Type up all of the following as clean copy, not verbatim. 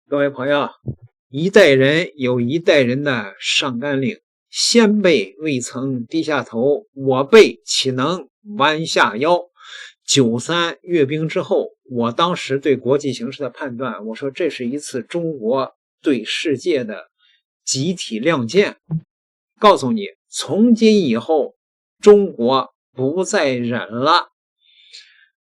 各位朋友，一代人有一代人的上甘岭，先辈未曾低下头，我辈岂能弯下腰。93阅兵之后，我当时对国际形势的判断，我说这是一次中国对世界的集体亮剑。告诉你，从今以后，中国不再忍了，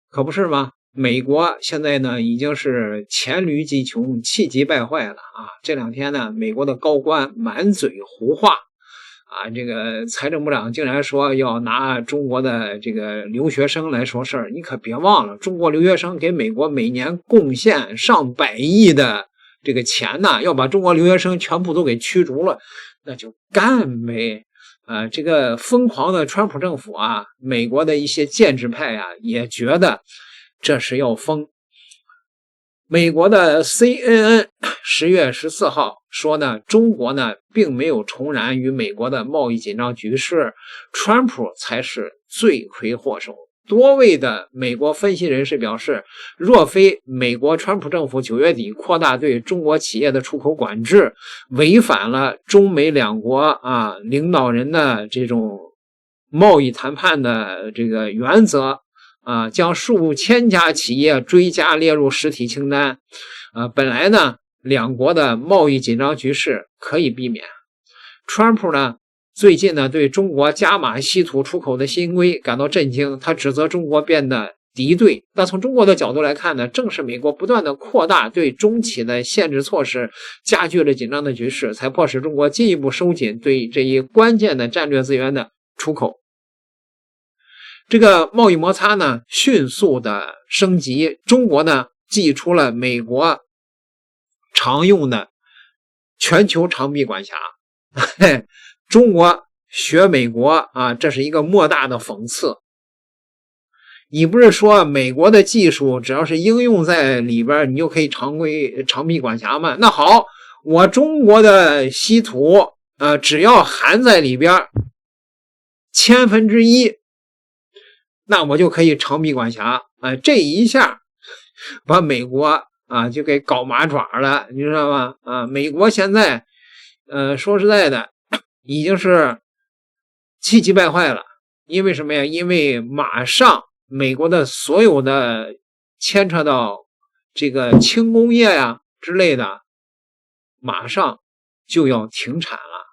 可不是吗？美国现在呢已经是黔驴技穷，气急败坏了啊！这两天呢，美国的高官满嘴胡话啊，这个财政部长竟然说要拿中国的这个留学生来说事儿。你可别忘了，中国留学生给美国每年贡献上百亿的这个钱呢，要把中国留学生全部都给驱逐了，那就干呗。这个疯狂的川普政府啊，美国的一些建制派啊，也觉得这是要疯。美国的 CNN 10月14号说呢，中国呢并没有重燃与美国的贸易紧张局势，川普才是罪魁祸首。多位的美国分析人士表示，若非美国川普政府9月底扩大对中国企业的出口管制，违反了中美两国领导人的这种贸易谈判的这个原则将数千家企业追加列入实体清单。本来呢，两国的贸易紧张局势可以避免。川普呢，最近呢对中国加码稀土出口的新规感到震惊，他指责中国变得敌对。那从中国的角度来看呢，正是美国不断的扩大对中企的限制措施，加剧了紧张的局势，才迫使中国进一步收紧对这一关键的战略资源的出口。这个贸易摩擦呢迅速的升级，中国呢祭出了美国常用的全球长臂管辖。中国学美国这是一个莫大的讽刺。你不是说美国的技术只要是应用在里边，你就可以长臂管辖吗？那好，我中国的稀土只要含在里边1/1000，那我就可以长臂管辖。这一下把美国就给搞麻爪了，你知道吗？美国现在说实在的已经是气急败坏了。因为什么呀？因为马上美国的所有的牵扯到这个轻工业呀之类的，马上就要停产了，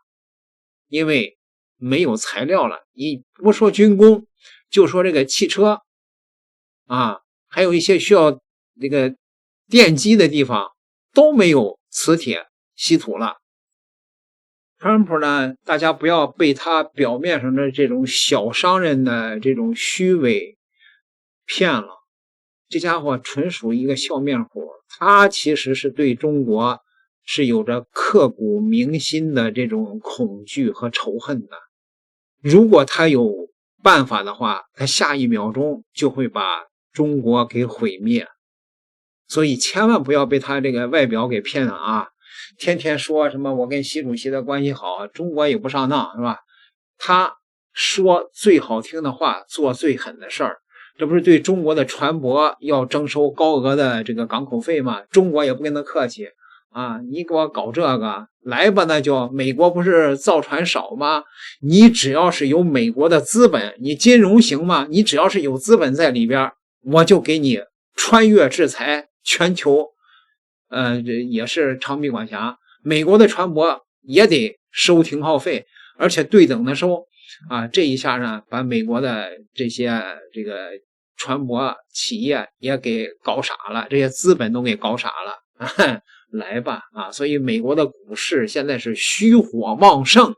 因为没有材料了。你不说军工，就说这个汽车还有一些需要这个电机的地方都没有磁铁稀土了。川普呢，大家不要被他表面上的这种小商人的这种虚伪骗了，这家伙纯属一个笑面虎，他其实是对中国是有着刻骨铭心的这种恐惧和仇恨的。如果他有办法的话，他下一秒钟就会把中国给毁灭。所以千万不要被他这个外表给骗了天天说什么我跟习主席的关系好，中国也不上当，是吧？他说最好听的话，做最狠的事儿，这不是对中国的船舶要征收高额的这个港口费吗？中国也不跟他客气你给我搞这个来吧，那就美国不是造船少吗？你只要是有美国的资本，你金融行吗？你只要是有资本在里边，我就给你穿越制裁，全球也是长臂管辖。美国的船舶也得收停靠费，而且对等的收这一下呢，把美国的这些这个船舶企业也给搞傻了，这些资本都给搞傻了来吧所以美国的股市现在是虚火旺盛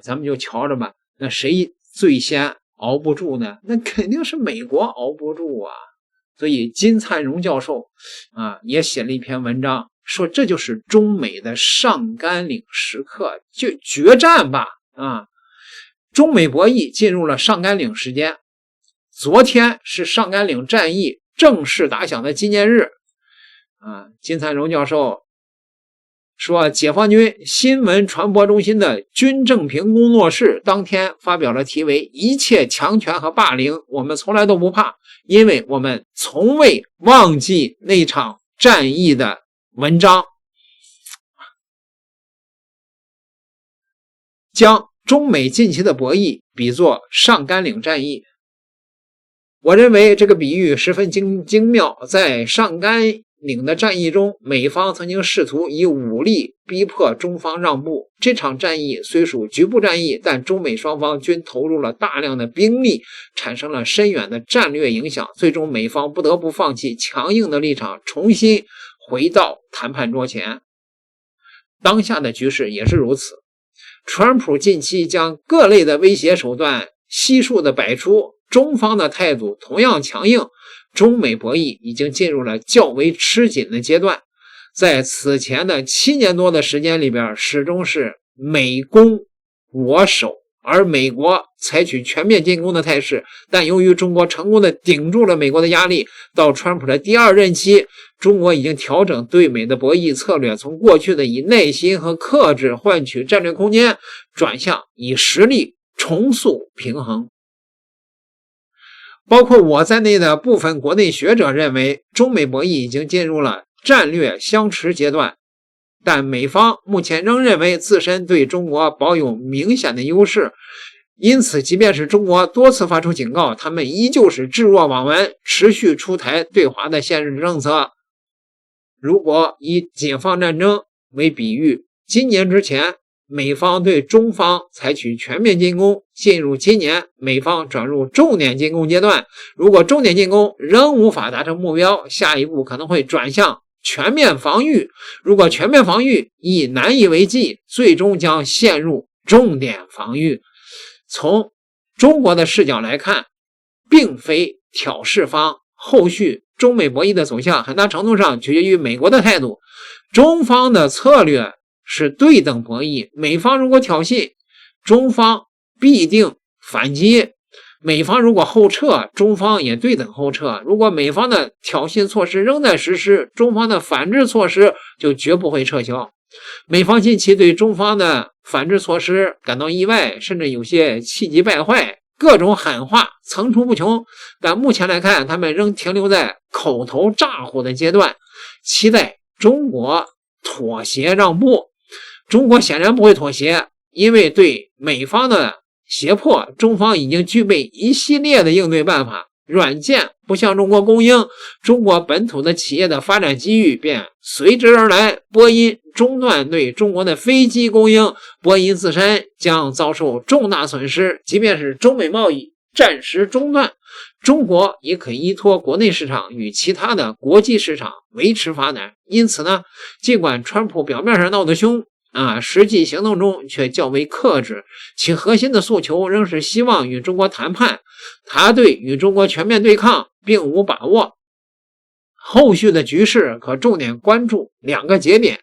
咱们就瞧着吧，那谁最先熬不住呢？那肯定是美国熬不住所以金灿荣教授也写了一篇文章，说这就是中美的上甘岭时刻，就决战吧中美博弈进入了上甘岭时间。昨天是上甘岭战役正式打响的纪念日金灿荣教授说，解放军新闻传播中心的军政评工作室当天发表了题为一切强权和霸凌我们从来都不怕，因为我们从未忘记那场战役的文章，将中美近期的博弈比作上甘岭战役。我认为这个比喻十分精妙。在上甘岭的战役中，美方曾经试图以武力逼迫中方让步。这场战役虽属局部战役，但中美双方均投入了大量的兵力，产生了深远的战略影响。最终美方不得不放弃强硬的立场，重新回到谈判桌前。当下的局势也是如此。川普近期将各类的威胁手段悉数的摆出，中方的态度同样强硬，中美博弈已经进入了较为吃紧的阶段。在此前的7年多的时间里边，始终是美攻我守，而美国采取全面进攻的态势。但由于中国成功的顶住了美国的压力，到川普的第2任期，中国已经调整对美的博弈策略，从过去的以耐心和克制换取战略空间，转向以实力重塑平衡。包括我在内的部分国内学者认为，中美博弈已经进入了战略相持阶段，但美方目前仍认为自身对中国保有明显的优势，因此即便是中国多次发出警告，他们依旧是置若罔闻，持续出台对华的限制政策。如果以解放战争为比喻，今年之前美方对中方采取全面进攻，进入今年美方转入重点进攻阶段。如果重点进攻仍无法达成目标，下一步可能会转向全面防御。如果全面防御亦难以为继，最终将陷入重点防御。从中国的视角来看，并非挑事方，后续中美博弈的走向很大程度上取决于美国的态度。中方的策略是对等博弈，美方如果挑衅，中方必定反击；美方如果后撤，中方也对等后撤。如果美方的挑衅措施仍在实施，中方的反制措施就绝不会撤销。美方近期对中方的反制措施感到意外，甚至有些气急败坏，各种喊话层出不穷，但目前来看，他们仍停留在口头咋呼的阶段，期待中国妥协让步。中国显然不会妥协，因为对美方的胁迫，中方已经具备一系列的应对办法。软件不向中国供应，中国本土的企业的发展机遇便随之而来。波音中断对中国的飞机供应，波音自身将遭受重大损失。即便是中美贸易暂时中断，中国也可以依托国内市场与其他的国际市场维持发展。因此呢，尽管川普表面上闹得凶，实际行动中却较为克制，其核心的诉求仍是希望与中国谈判，他对与中国全面对抗并无把握。后续的局势可重点关注2个节点，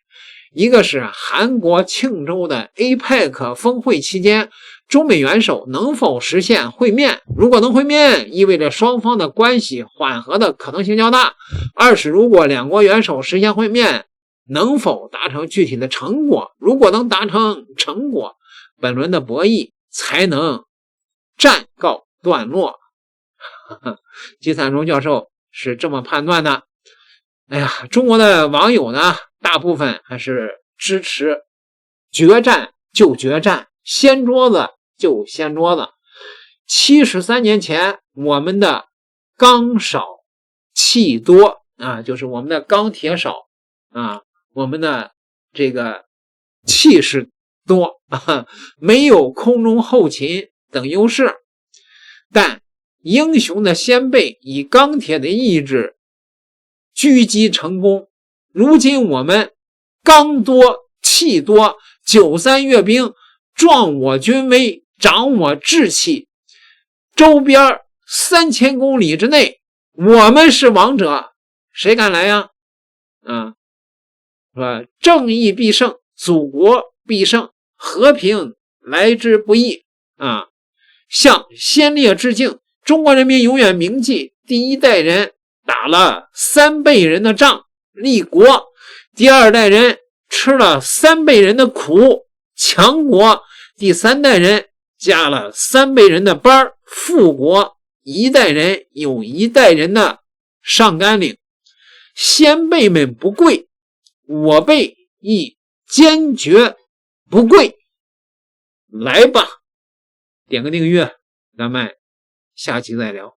一个是韩国庆州的 APEC 峰会期间，中美元首能否实现会面，如果能会面，意味着双方的关系缓和的可能性较大。二是如果2国元首实现会面，能否达成具体的成果，如果能达成成果，本轮的博弈才能暂告段落。季灿荣教授是这么判断的。中国的网友呢，大部分还是支持决战就决战，掀桌子就掀桌子。73年前，我们的钢少气多就是我们的钢铁少我们的这个气势多没有空中后勤等优势，但英雄的先辈以钢铁的意志狙击成功。如今我们钢多气多，93阅兵，壮我军威，长我志气，周边3000公里之内，我们是王者，谁敢来呀？是吧？正义必胜，祖国必胜，和平来之不易向先烈致敬。中国人民永远铭记第一代人打了3辈人的仗立国，第2代人吃了3辈人的苦强国，第3代人加了3辈人的班富国，1代人有1代人的上甘岭。先辈们不跪，我辈亦坚决不跪。来吧，点个订阅，咱们下期再聊。